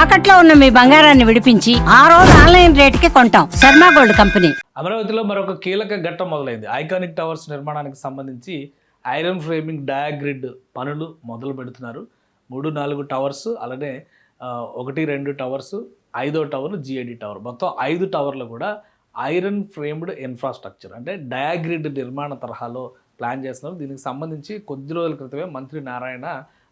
తాకట్లో ఉన్న మీ బంగారాన్ని విడిపించి ఆ రోజు ఆన్లైన్ రేటుకి కొంటాం. Sharma gold company. అమరావతిలో మరొక కీలక ఘట్టం మొదలైంది. ఐకానిక్ టవర్స్ నిర్మాణానికి సంబంధించి ఐరన్ ఫ్రేమింగ్ డయాగ్రిడ్ పనులు మొదలు పెడుతున్నారు. 3-4 టవర్స్, అలానే 1-2 టవర్స్, 5వ టవర్ జిఐడి టవర్, మొత్తం 5 టవర్లు కూడా ఐరన్ ఫ్రేమ్డ్ ఇన్ఫ్రాస్ట్రక్చర్ అంటే డయాగ్రిడ్ నిర్మాణ తరహాలో ప్లాన్ చేస్తున్నారు. దీనికి సంబంధించి కొద్ది రోజుల క్రితమే మంత్రి నారాయణ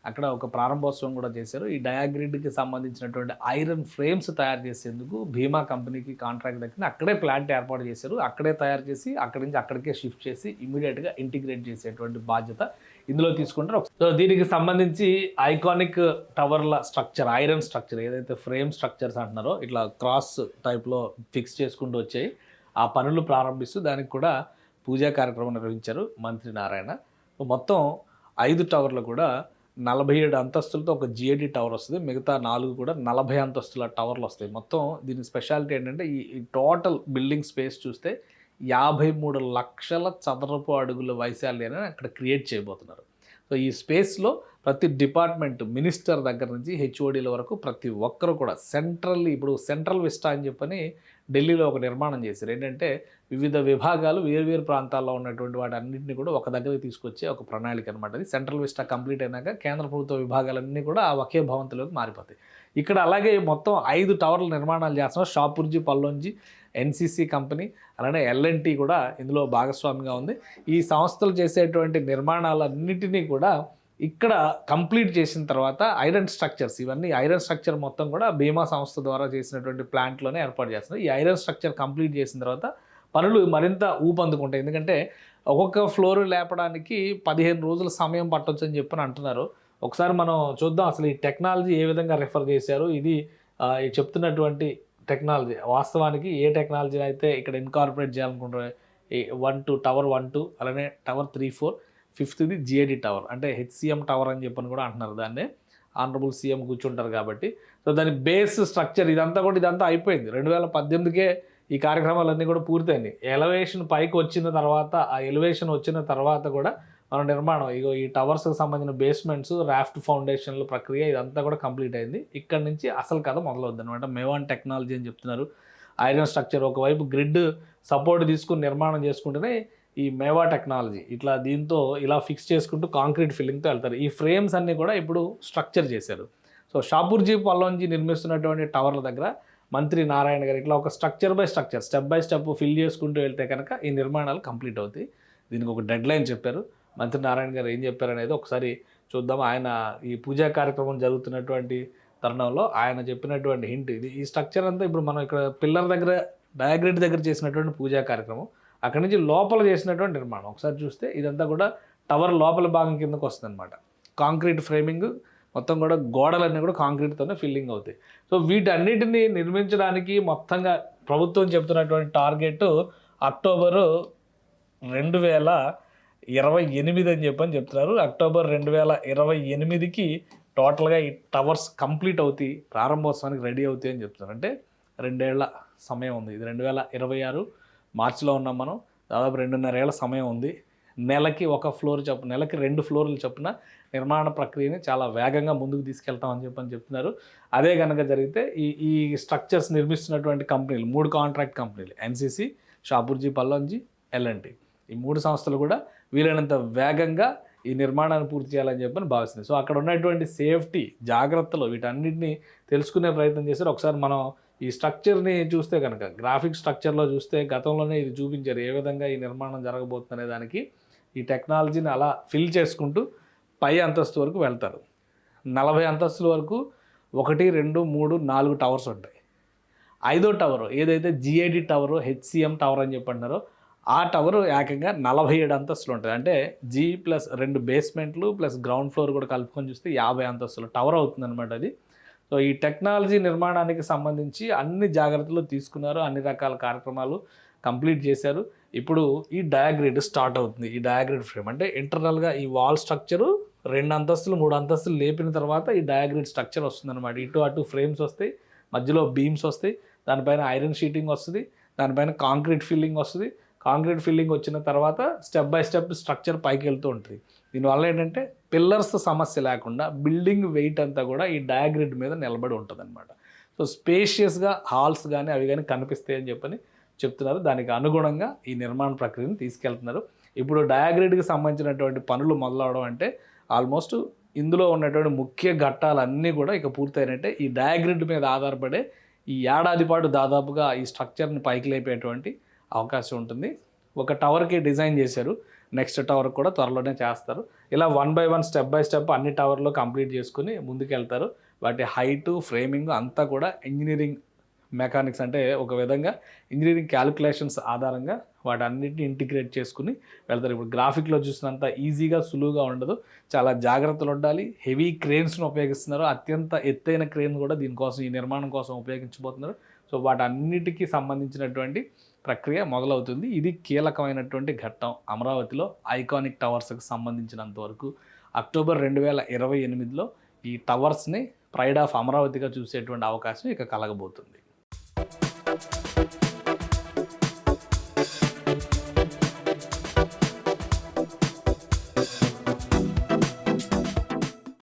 అక్కడ ఒక ప్రారంభోత్సవం కూడా చేశారు. ఈ డయాగ్రిడ్కి సంబంధించినటువంటి ఐరన్ ఫ్రేమ్స్ తయారు చేసేందుకు భీమా కంపెనీకి కాంట్రాక్ట్ దక్కింది. అక్కడే ప్లాంట్ ఏర్పాటు చేశారు. అక్కడే తయారు చేసి అక్కడి నుంచి అక్కడికే షిఫ్ట్ చేసి ఇమీడియట్గా ఇంటిగ్రేట్ చేసేటువంటి బాధ్యత ఇందులో తీసుకుంటారు. సో దీనికి సంబంధించి ఐకానిక్ టవర్ల స్ట్రక్చర్, ఐరన్ స్ట్రక్చర్ ఏదైతే ఫ్రేమ్ స్ట్రక్చర్స్ అంటున్నారో ఇట్లా క్రాస్ టైప్లో ఫిక్స్ చేసుకుంటూ వచ్చాయి. ఆ పనులు ప్రారంభిస్తూ దానికి కూడా పూజా కార్యక్రమం నిర్వహించారు మంత్రి నారాయణ. మొత్తం 5 టవర్లు కూడా 47 అంతస్తులతో ఒక జిఐడి టవర్ వస్తుంది. మిగతా 4 కూడా 40 అంతస్తుల టవర్లు వస్తాయి. మొత్తం దీని స్పెషాలిటీ ఏంటంటే ఈ టోటల్ బిల్డింగ్ స్పేస్ చూస్తే 53 లక్షల చదరపు అడుగుల వైశాల్యాన్ని అక్కడ క్రియేట్ చేయబోతున్నారు. సో ఈ స్పేస్లో ప్రతి డిపార్ట్మెంట్, మినిస్టర్ దగ్గర నుంచి హెచ్ఓడీల వరకు ప్రతి ఒక్కరు కూడా ఇప్పుడు సెంట్రల్ విస్టా అని చెప్పని ఢిల్లీలో ఒక నిర్మాణం చేశారు. ఏంటంటే వివిధ విభాగాలు వేరువేరు ప్రాంతాల్లో ఉన్నటువంటి వాటి అన్నింటినీ కూడా ఒక దగ్గరికి తీసుకొచ్చే ఒక ప్రణాళిక అనమాట. అది సెంట్రల్ విస్టా కంప్లీట్ అయినాక కేంద్ర ప్రభుత్వ విభాగాలన్నీ కూడా ఆ ఒకే భవంతిలోకి మారిపోతాయి. ఇక్కడ అలాగే మొత్తం 5 టవర్ల నిర్మాణాలు చేస్తున్నారు. షాపూర్జీ పల్లోంజీ, ఎన్సీసీ కంపెనీ, అలానే ఎల్ఎన్టీ కూడా ఇందులో భాగస్వామిగా ఉంది. ఈ సంస్థలు చేసేటువంటి నిర్మాణాలన్నిటినీ కూడా ఇక్కడ కంప్లీట్ చేసిన తర్వాత ఐరన్ స్ట్రక్చర్స్, ఇవన్నీ ఐరన్ స్ట్రక్చర్ మొత్తం కూడా బీమా సంస్థ ద్వారా చేసినటువంటి ప్లాంట్లోనే ఏర్పాటు చేస్తున్నారు. ఈ ఐరన్ స్ట్రక్చర్ కంప్లీట్ చేసిన తర్వాత పనులు మరింత ఊపందుకుంటాయి. ఎందుకంటే ఒక్కొక్క ఫ్లోర్ లేపడానికి 15 రోజుల సమయం పట్టొచ్చు అని చెప్పని అంటున్నారు. ఒకసారి మనం చూద్దాం అసలు ఈ టెక్నాలజీ ఏ విధంగా రిఫర్ చేశారు, ఇది చెప్తున్నటువంటి టెక్నాలజీ వాస్తవానికి ఏ టెక్నాలజీని అయితే ఇక్కడ ఇన్కార్పొరేట్ చేయాలనుకుంటారు. టవర్ 1-2, అలానే టవర్ 3-4, 5th జిఐడి టవర్ అంటే హెచ్సిఎం టవర్ అని చెప్పని కూడా అంటున్నారు. దాన్ని ఆనరబుల్ సీఎం కూర్చుంటారు కాబట్టి. సో దాని బేస్ స్ట్రక్చర్ ఇదంతా అయిపోయింది. 2018కే ఈ కార్యక్రమాలన్నీ కూడా పూర్తయింది. ఎలివేషన్ పైకి వచ్చిన తర్వాత, ఆ ఎలివేషన్ వచ్చిన తర్వాత కూడా మన నిర్మాణం ఈ టవర్స్కి సంబంధించిన బేస్మెంట్స్, రాఫ్ట్ ఫౌండేషన్ల ప్రక్రియ ఇదంతా కూడా కంప్లీట్ అయింది. ఇక్కడ నుంచి అసలు కథ మొదలవుద్ది అనమాట. మేవాన్ టెక్నాలజీ అని చెప్తున్నారు. ఐరన్ స్ట్రక్చర్ ఒకవైపు గ్రిడ్ సపోర్ట్ తీసుకుని నిర్మాణం చేసుకుంటేనే ఈ మేవా టెక్నాలజీ దీంతో ఇలా ఫిక్స్ చేసుకుంటూ కాంక్రీట్ ఫిల్లింగ్తో వెళ్తారు. ఈ ఫ్రేమ్స్ అన్నీ కూడా ఇప్పుడు స్ట్రక్చర్ చేశారు. సో షాపూర్జీ పల్లోంజీ నిర్మిస్తున్నటువంటి టవర్ల దగ్గర మంత్రి నారాయణ గారు ఇట్లా ఒక structure by structure, step by step fill చేసుకుంటూ వెళ్తే కనుక ఈ నిర్మాణాలు కంప్లీట్ అవుతాయి. దీనికి ఒక డెడ్ లైన్ చెప్పారు. మంత్రి నారాయణ గారు ఏం చెప్పారు అనేది ఒకసారి చూద్దాం. ఆయన ఈ పూజా కార్యక్రమం జరుగుతున్నటువంటి తరుణంలో ఆయన చెప్పినటువంటి హింట్ ఇది. ఈ స్ట్రక్చర్ అంతా ఇప్పుడు మనం ఇక్కడ పిల్లర్ దగ్గర, డయాగ్రిడ్ దగ్గర చేసినటువంటి పూజా కార్యక్రమం, అక్కడి నుంచి లోపల చేసినటువంటి నిర్మాణం ఒకసారి చూస్తే ఇదంతా కూడా టవర్ లోపల భాగం కిందకు వస్తుంది అనమాట. కాంక్రీట్ ఫ్రేమింగ్ మొత్తం కూడా గోడలన్నీ కూడా కాంక్రీట్తోనే ఫిల్లింగ్ అవుతాయి. సో వీటన్నిటిని నిర్మించడానికి మొత్తంగా ప్రభుత్వం చెప్తున్నటువంటి టార్గెట్ అక్టోబరు 2028 అని చెప్తున్నారు. అక్టోబర్ 2028కి టోటల్గా ఈ టవర్స్ కంప్లీట్ అవుతాయి, ప్రారంభోత్సవానికి రెడీ అవుతాయి అని చెప్తున్నారు. అంటే 2 ఏళ్ల సమయం ఉంది. ఇది 2026 మార్చిలో ఉన్నాం మనం. దాదాపు 2.5 ఏళ్ల సమయం ఉంది. నెలకి 1 ఫ్లోర్ చొప్పున, నెలకి 2 ఫ్లోర్లు చొప్పున నిర్మాణ ప్రక్రియని చాలా వేగంగా ముందుకు తీసుకెళ్తామని చెప్తున్నారు. అదే కనుక జరిగితే ఈ స్ట్రక్చర్స్ నిర్మిస్తున్నటువంటి కంపెనీలు, 3 కాంట్రాక్ట్ కంపెనీలు, ఎన్సీసీ, షాపూర్జీ పల్లోంజీ, ఎల్ఎన్టీ, ఈ 3 సంస్థలు కూడా వీలైనంత వేగంగా ఈ నిర్మాణాన్ని పూర్తి చేయాలని భావిస్తుంది. సో అక్కడ ఉన్నటువంటి సేఫ్టీ జాగ్రత్తలు వీటన్నిటిని తెలుసుకునే ప్రయత్నం చేశారు. ఒకసారి మనం ఈ స్ట్రక్చర్ని చూస్తే కనుక, గ్రాఫిక్ స్ట్రక్చర్లో చూస్తే గతంలోనే ఇది చూపించారు ఏ విధంగా ఈ నిర్మాణం జరగబోతుందనే దానికి. ఈ టెక్నాలజీని అలా ఫిల్ చేసుకుంటూ పై అంతస్తు వరకు వెళ్తారు. 40 అంతస్తుల వరకు 1, 2, 3, 4 టవర్స్ ఉంటాయి. 5వ టవర్ ఏదైతే జిఐడి టవర్, హెచ్సిఎం టవర్ అని చెప్పంటున్నారో ఆ టవర్ ఏకంగా 47 అంతస్తులు ఉంటుంది. అంటే G+2 బేస్మెంట్లు ప్లస్ గ్రౌండ్ ఫ్లోర్ కూడా కలుపుకొని చూస్తే 50 అంతస్తుల టవర్ అవుతుందన్నమాట అది. సో ఈ టెక్నాలజీ నిర్మాణానికి సంబంధించి అన్ని జాగ్రత్తలు తీసుకున్నారు, అన్ని రకాల కార్యక్రమాలు కంప్లీట్ చేశారు. ఇప్పుడు ఈ డయాగ్రిడ్ స్టార్ట్ అవుతుంది. ఈ డయాగ్రిడ్ ఫ్రేమ్ అంటే ఇంటర్నల్గా ఈ వాల్ స్ట్రక్చరు 2 అంతస్తులు 3 అంతస్తులు లేపిన తర్వాత ఈ డయాగ్రిడ్ స్ట్రక్చర్ వస్తుంది అనమాట. ఇటు అటు ఫ్రేమ్స్ వస్తాయి, మధ్యలో బీమ్స్ వస్తాయి, దానిపైన ఐరన్ షీటింగ్ వస్తుంది, దానిపైన కాంక్రీట్ ఫిల్లింగ్ వస్తుంది. కాంక్రీట్ ఫిల్లింగ్ వచ్చిన తర్వాత స్టెప్ బై స్టెప్ స్ట్రక్చర్ పైకి వెళ్తూ ఉంటుంది. దీనివల్ల ఏంటంటే పిల్లర్స్ సమస్య లేకుండా బిల్డింగ్ వెయిట్ అంతా కూడా ఈ డయాగ్రిడ్ మీద నిలబడి ఉంటుంది అనమాట. సో స్పేషియస్గా హాల్స్ కానీ అవి కానీ కనిపిస్తాయని చెప్పని చెప్తున్నారు. దానికి అనుగుణంగా ఈ నిర్మాణ ప్రక్రియను తీసుకెళ్తున్నారు. ఇప్పుడు డయాగ్రిడ్కి సంబంధించినటువంటి పనులు మొదలవడం అంటే ఆల్మోస్ట్ ఇందులో ఉన్నటువంటి ముఖ్య ఘట్టాలన్నీ కూడా ఇక పూర్తయినట్టే. ఈ డయాగ్రిడ్ మీద ఆధారపడే ఈ ఏడాది పాటు దాదాపుగా ఈ స్ట్రక్చర్ని పైకి లేపేటువంటి అవకాశం ఉంటుంది. ఒక టవర్కి డిజైన్ చేశారు, నెక్స్ట్ టవర్ కూడా త్వరలోనే చేస్తారు. ఇలా 1 by 1 స్టెప్ బై స్టెప్ అన్ని టవర్లో కంప్లీట్ చేసుకుని ముందుకెళ్తారు. వాటి హైటు, ఫ్రేమింగ్ అంతా కూడా ఇంజనీరింగ్ మెకానిక్స్ అంటే ఒక విధంగా ఇంజనీరింగ్ క్యాలిక్యులేషన్స్ ఆధారంగా వాటన్నిటిని ఇంటిగ్రేట్ చేసుకుని వెళ్తారు. ఇప్పుడు గ్రాఫిక్లో చూసినంత ఈజీగా సులువుగా ఉండదు, చాలా జాగ్రత్తలు ఉండాలి. హెవీ క్రేన్స్ను ఉపయోగిస్తున్నారు, అత్యంత ఎత్తైన క్రేన్ కూడా దీనికోసం ఈ నిర్మాణం కోసం ఉపయోగించబోతున్నారు. సో వాటన్నిటికీ సంబంధించినటువంటి ప్రక్రియ మొదలవుతుంది. ఇది కీలకమైనటువంటి ఘట్టం అమరావతిలో ఐకానిక్ టవర్స్కి సంబంధించినంత వరకు. అక్టోబర్ 2028లో ఈ టవర్స్ని ప్రైడ్ ఆఫ్ అమరావతిగా చూసేటువంటి అవకాశం ఇక కలగబోతుంది.